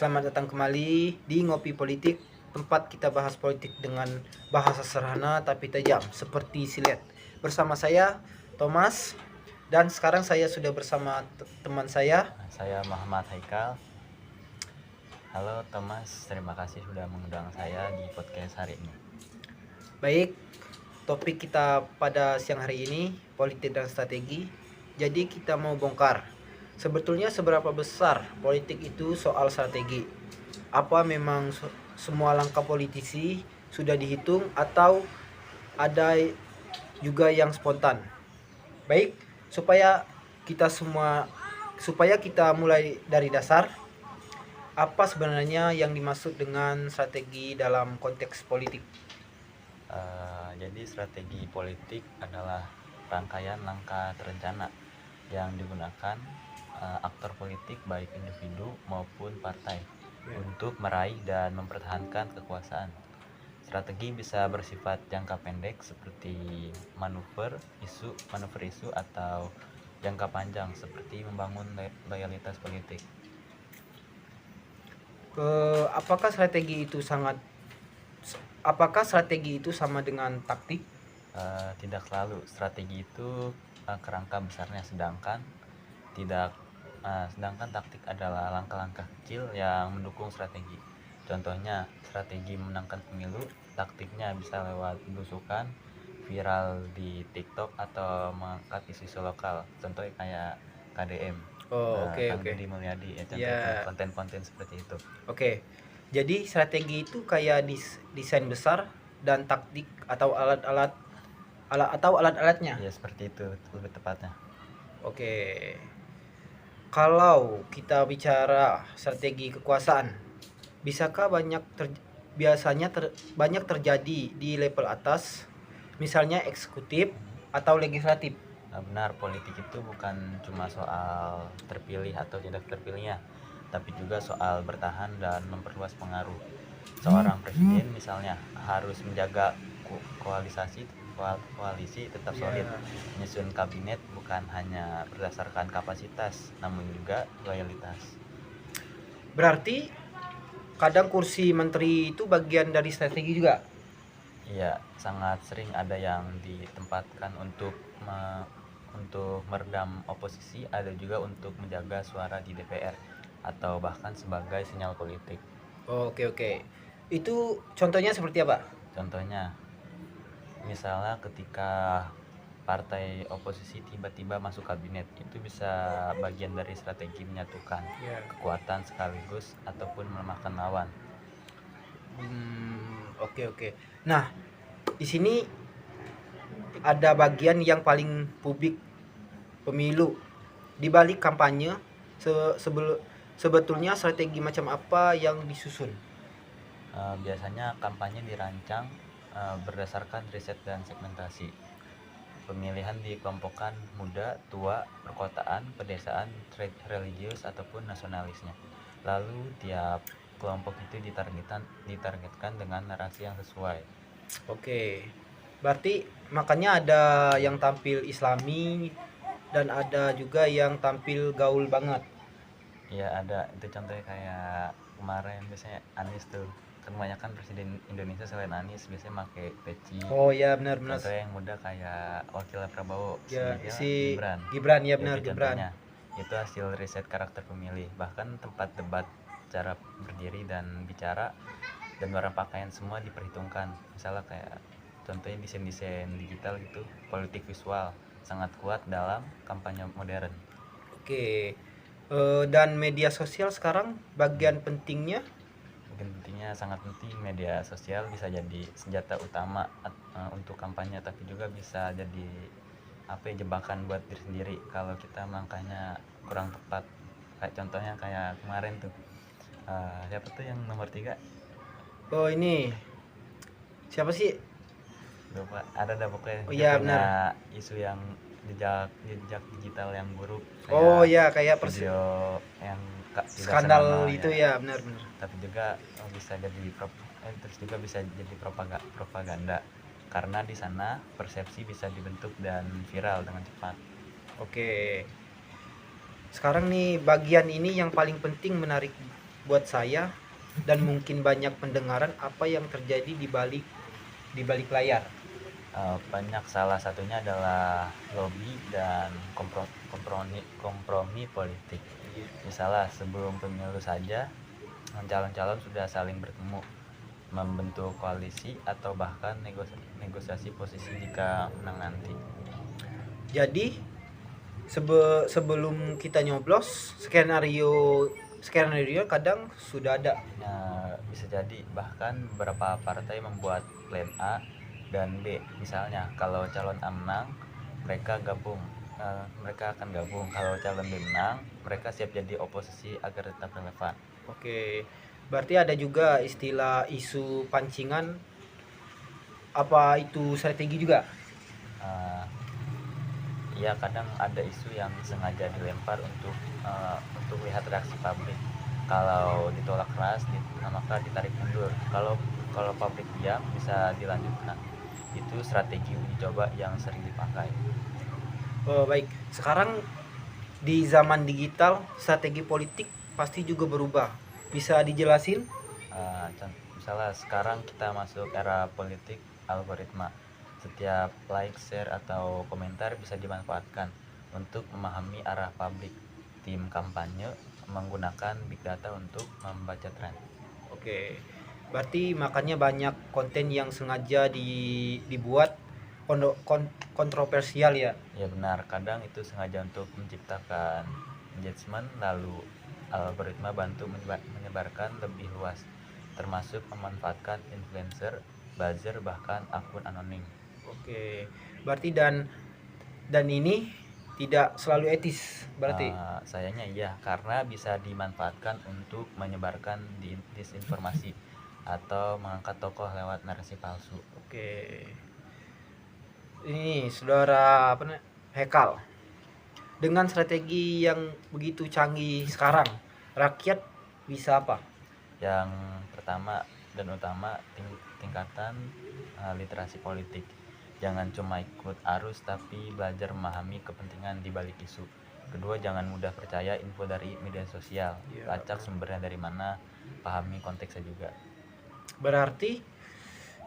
Selamat datang kembali di Ngopi Politik, tempat kita bahas politik dengan bahasa sederhana tapi tajam seperti silet. Bersama saya Thomas, dan sekarang saya sudah bersama teman saya. Saya Muhammad Haikal. Halo Thomas, terima kasih sudah mengundang saya di podcast hari ini. Baik, topik kita pada siang hari ini politik dan strategi. Jadi kita mau bongkar sebetulnya seberapa besar politik itu soal strategi. Apa memang semua langkah politisi sudah dihitung atau ada juga yang spontan? Baik, supaya kita mulai dari dasar, apa sebenarnya yang dimaksud dengan strategi dalam konteks politik? Jadi strategi politik adalah rangkaian langkah terencana yang digunakan aktor politik baik individu maupun partai untuk meraih dan mempertahankan kekuasaan. Strategi bisa bersifat jangka pendek seperti manuver isu atau jangka panjang seperti membangun loyalitas politik. Apakah strategi itu sama dengan taktik? Tidak selalu. Strategi itu kerangka besarnya, sedangkan taktik adalah langkah-langkah kecil yang mendukung strategi. Contohnya, strategi memenangkan pemilu, taktiknya bisa lewat belusukan, viral di TikTok atau mengangkat isu lokal. Contohnya kayak KDM. Oh, oke, Kang oke. Deddy Mulyadi, contoh itu Ya, konten-konten seperti itu. oke. Jadi strategi itu kayak desain besar dan taktik atau alat-alatnya. Ya seperti itu lebih tepatnya. Oke. Kalau kita bicara strategi kekuasaan, bisakah banyak terjadi di level atas, misalnya eksekutif atau legislatif? Benar, politik itu bukan cuma soal terpilih atau tidak terpilihnya, tapi juga soal bertahan dan memperluas pengaruh. Seorang presiden misalnya harus menjaga koalisi tetap solid, Ya. menyusun kabinet bukan hanya berdasarkan kapasitas, namun juga loyalitas. Berarti kadang kursi menteri itu bagian dari strategi juga. Iya, sangat sering ada yang ditempatkan untuk meredam oposisi, ada juga untuk menjaga suara di DPR atau bahkan sebagai sinyal politik. Oke, oke. Itu contohnya seperti apa? Contohnya, misalnya ketika partai oposisi tiba-tiba masuk kabinet, itu bisa bagian dari strategi menyatukan Ya. kekuatan sekaligus ataupun melemahkan lawan. Oke, oke. Nah, di sini ada bagian yang paling publik, pemilu. Di balik kampanye, sebetulnya strategi macam apa yang disusun? Biasanya kampanye dirancang berdasarkan riset dan segmentasi. Pemilihan dikelompokkan muda, tua, perkotaan, pedesaan, religius ataupun nasionalisnya. Lalu tiap kelompok itu ditargetkan dengan narasi yang sesuai. Oke. Berarti makanya ada yang tampil Islami dan ada juga yang tampil gaul banget. Ya ada, itu contohnya kayak kemarin biasanya Anies tuh, kan kebanyakan presiden Indonesia selain Anies biasanya pakai peci. Oh ya, benar-benar. Contohnya yang muda kayak wakil Prabowo, Ya, si Gibran. Gibran, ya benar, Itu Gibran. contohnya. Itu hasil riset karakter pemilih. Bahkan tempat debat, cara berdiri dan bicara, dan warna pakaian semua diperhitungkan. Misalnya kayak contohnya desain-desain digital gitu, politik visual sangat kuat dalam kampanye modern. Oke. Dan media sosial sekarang bagian pentingnya. Mungkin pentingnya sangat penting, media sosial bisa jadi senjata utama untuk kampanye, tapi juga bisa jadi jebakan buat diri sendiri kalau kita langkahnya kurang tepat. Kayak contohnya kayak kemarin tuh, siapa tuh yang nomor 3? Oh, ini siapa sih? Lupa, ada pokoknya. Oh Dia iya, punya benar. isu yang jejak digital yang buruk, Oh kayak ya, kayak video yang tidak skandal senonoh itu ya. ya, benar-benar. Tapi juga bisa jadi terus juga bisa jadi propaganda karena di sana persepsi bisa dibentuk dan viral dengan cepat. Oke. Sekarang nih bagian ini yang paling penting, menarik buat saya dan mungkin banyak pendengaran apa yang terjadi di balik layar. Banyak, salah satunya adalah lobby dan kompromi politik. Misalnya sebelum pemilu saja calon-calon sudah saling bertemu, membentuk koalisi atau bahkan negosiasi posisi jika menang nanti. Jadi sebelum kita nyoblos, skenario kadang sudah ada. Bisa jadi bahkan beberapa partai membuat plan A dan B. Misalnya kalau calon A menang, mereka akan gabung. Kalau calon B menang, mereka siap jadi oposisi agar tetap relevan. Oke, berarti ada juga istilah isu pancingan, apa itu strategi juga? Uh, Ya, kadang ada isu yang sengaja dilempar untuk lihat reaksi publik. Kalau ditolak keras, maka ditarik mundur. Kalau publik diam, bisa dilanjutkan. Itu strategi uji coba yang sering dipakai. Oh, baik. Sekarang di zaman digital, strategi politik pasti juga berubah. Bisa dijelasin? Misalnya sekarang kita masuk era politik algoritma. Setiap like, share, atau komentar bisa dimanfaatkan untuk memahami arah publik. Tim kampanye menggunakan big data untuk membaca tren. Oke. Berarti makanya banyak konten yang sengaja dibuat kontroversial ya. Ya benar, kadang itu sengaja untuk menciptakan engagement, lalu algoritma bantu menyebarkan lebih luas, termasuk memanfaatkan influencer, buzzer, bahkan akun anonim. Oke. Berarti dan ini tidak selalu etis berarti. Sayangnya iya, karena bisa dimanfaatkan untuk menyebarkan disinformasi atau mengangkat tokoh lewat narasi palsu. Oke. Ini saudara Hekal. Dengan strategi yang begitu canggih sekarang, rakyat bisa apa? Yang pertama dan utama, tingkatan literasi politik. Jangan cuma ikut arus tapi belajar memahami kepentingan di balik isu. Kedua, jangan mudah percaya info dari media sosial. Lacak sumbernya dari mana, pahami konteksnya juga. Berarti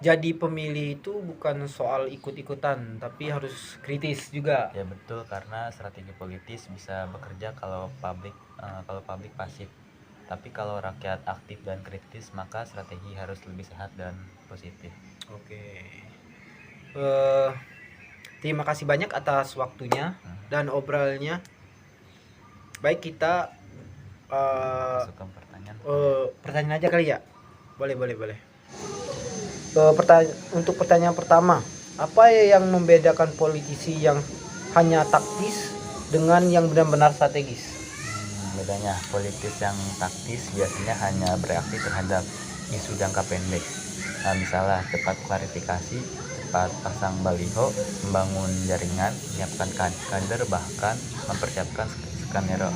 jadi pemilih itu bukan soal ikut-ikutan tapi harus kritis juga. Ya betul, karena strategi politis bisa bekerja kalau publik pasif. Tapi kalau rakyat aktif dan kritis, maka strategi harus lebih sehat dan positif. Oke. Terima kasih banyak atas waktunya dan obrolnya. Baik, kita Masuk ke pertanyaan. Pertanyaan aja kali ya. Boleh. Untuk pertanyaan pertama, apa yang membedakan politisi yang hanya taktis dengan yang benar-benar strategis? Bedanya, politis yang taktis biasanya hanya bereaksi terhadap isu jangka pendek. Misalnya cepat klarifikasi, cepat pasang baliho, membangun jaringan, menyiapkan kader, bahkan mempersiapkan skenario.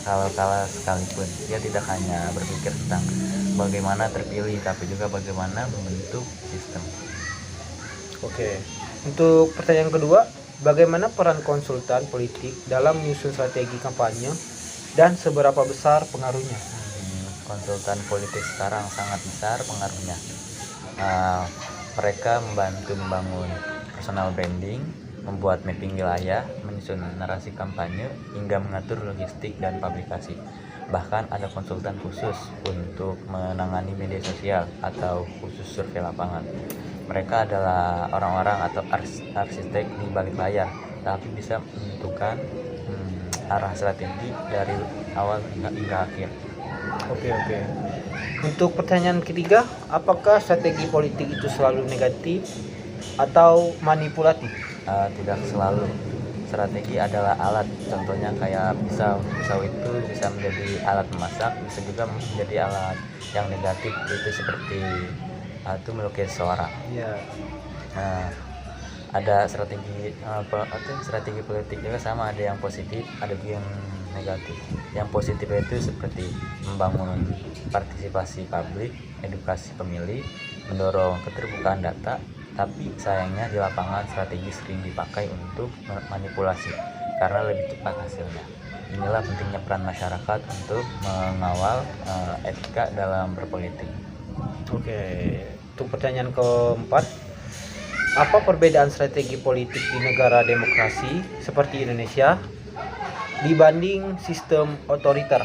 Kalau kalah sekalipun, dia tidak hanya berpikir tentang bagaimana terpilih, tapi juga bagaimana membentuk sistem. Oke. Untuk pertanyaan kedua, bagaimana peran konsultan politik dalam menyusun strategi kampanye dan seberapa besar pengaruhnya? Konsultan politik sekarang sangat besar pengaruhnya. Mereka membantu membangun personal branding, membuat mapping wilayah, menyusun narasi kampanye, hingga mengatur logistik dan publikasi. Bahkan ada konsultan khusus untuk menangani media sosial atau khusus survei lapangan. Mereka adalah orang-orang atau arsitek di balik layar, tapi bisa menentukan arah strategi dari awal hingga akhir. Oke. Untuk pertanyaan ketiga, apakah strategi politik itu selalu negatif atau manipulatif? Tidak selalu. Strategi adalah alat, contohnya kayak pisau itu bisa menjadi alat memasak, bisa juga menjadi alat yang negatif, itu seperti itu melukis seorang. Ada strategi politik juga sama, ada yang positif, ada juga yang negatif. Yang positif itu seperti membangun partisipasi publik, edukasi pemilih, mendorong keterbukaan data. Tapi sayangnya di lapangan strategi sering dipakai untuk manipulasi karena lebih cepat hasilnya. inilah pentingnya peran masyarakat untuk mengawal etika dalam berpolitik. Oke, untuk pertanyaan keempat, apa perbedaan strategi politik di negara demokrasi seperti Indonesia dibanding sistem otoriter?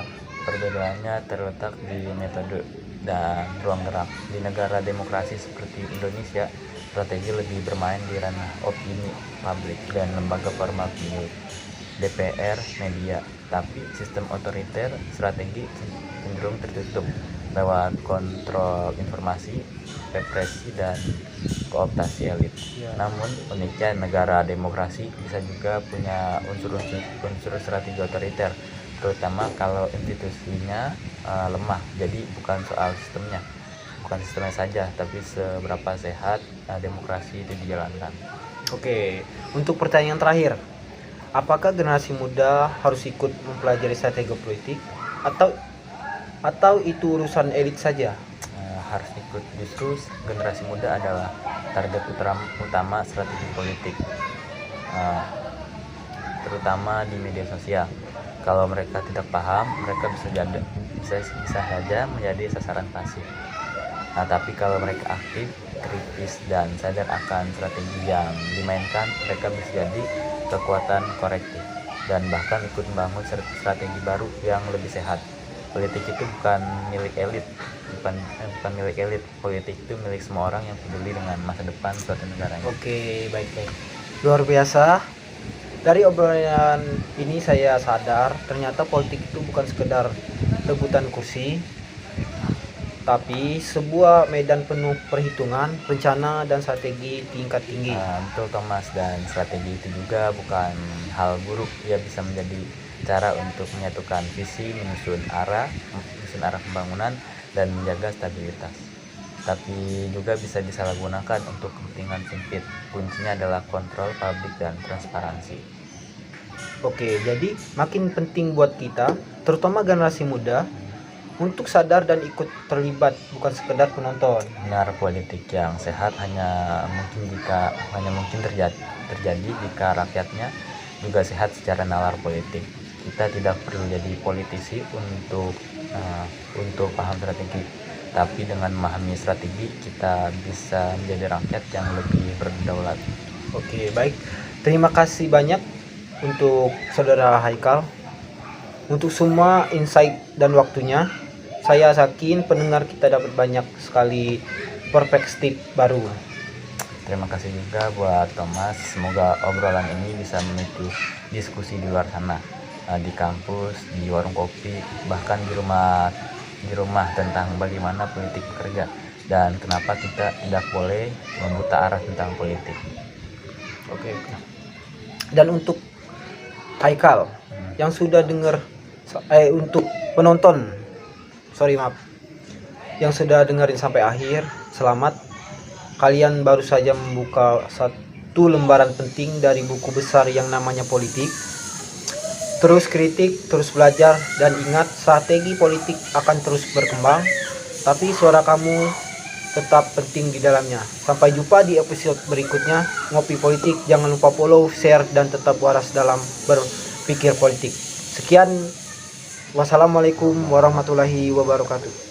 Perbedaannya terletak di metode dan ruang gerak. Di negara demokrasi seperti Indonesia, strategi lebih bermain di ranah opini publik dan lembaga formal pemilu, DPR, media. Tapi sistem otoriter, strategi cenderung tertutup lewat kontrol informasi, represi, dan kooptasi elit. Ya. Namun uniknya negara demokrasi bisa juga punya unsur strategi otoriter, terutama kalau institusinya lemah. Jadi bukan soal sistemnya saja, tapi seberapa sehat demokrasi itu dijalankan. Oke, untuk pertanyaan terakhir, apakah generasi muda harus ikut mempelajari strategi politik atau itu urusan elit saja? Harus ikut. Justru generasi muda adalah target utama strategi politik, terutama di media sosial. Kalau mereka tidak paham, mereka bisa saja menjadi sasaran pasif. Nah, tapi kalau mereka aktif, kritis, dan sadar akan strategi yang dimainkan, mereka bisa jadi kekuatan korektif dan bahkan ikut membangun strategi baru yang lebih sehat. Politik itu bukan milik elit, bukan milik elit. Politik itu milik semua orang yang peduli dengan masa depan suatu negara. Oke, baik. Luar biasa. Dari obrolan ini saya sadar ternyata politik itu bukan sekedar rebutan kursi, tapi sebuah medan penuh perhitungan, rencana, dan strategi tingkat tinggi. Betul Thomas, dan strategi itu juga bukan hal buruk. Ia bisa menjadi cara untuk menyatukan visi, menyusun arah pembangunan, dan menjaga stabilitas. Tapi juga bisa disalahgunakan untuk kepentingan sempit. Kuncinya adalah kontrol publik dan transparansi. Oke, jadi makin penting buat kita, terutama generasi muda, untuk sadar dan ikut terlibat, bukan sekedar penonton. Benar, politik yang sehat hanya mungkin terjadi jika rakyatnya juga sehat secara nalar politik. Kita tidak perlu jadi politisi untuk paham strategi, tapi dengan memahami strategi kita bisa menjadi rakyat yang lebih berdaulat. Oke, baik. Terima kasih banyak untuk saudara Haikal untuk semua insight dan waktunya. Saya yakin pendengar kita dapat banyak sekali perspektif baru. Terima kasih juga buat Thomas. Semoga obrolan ini bisa memicu diskusi di luar sana, di kampus, di warung kopi, bahkan di rumah tentang bagaimana politik bekerja dan kenapa kita tidak boleh membuta arah tentang politik. Oke. Dan untuk Haikal yang sudah dengar, untuk penonton, yang sudah dengerin sampai akhir, selamat. Kalian baru saja membuka satu lembaran penting dari buku besar yang namanya politik. Terus kritik, terus belajar, dan ingat, strategi politik akan terus berkembang, tapi suara kamu tetap penting di dalamnya. Sampai jumpa di episode berikutnya. Ngopi Politik, jangan lupa follow, share, dan tetap waras dalam berpikir politik. Sekian, wassalamualaikum warahmatullahi wabarakatuh.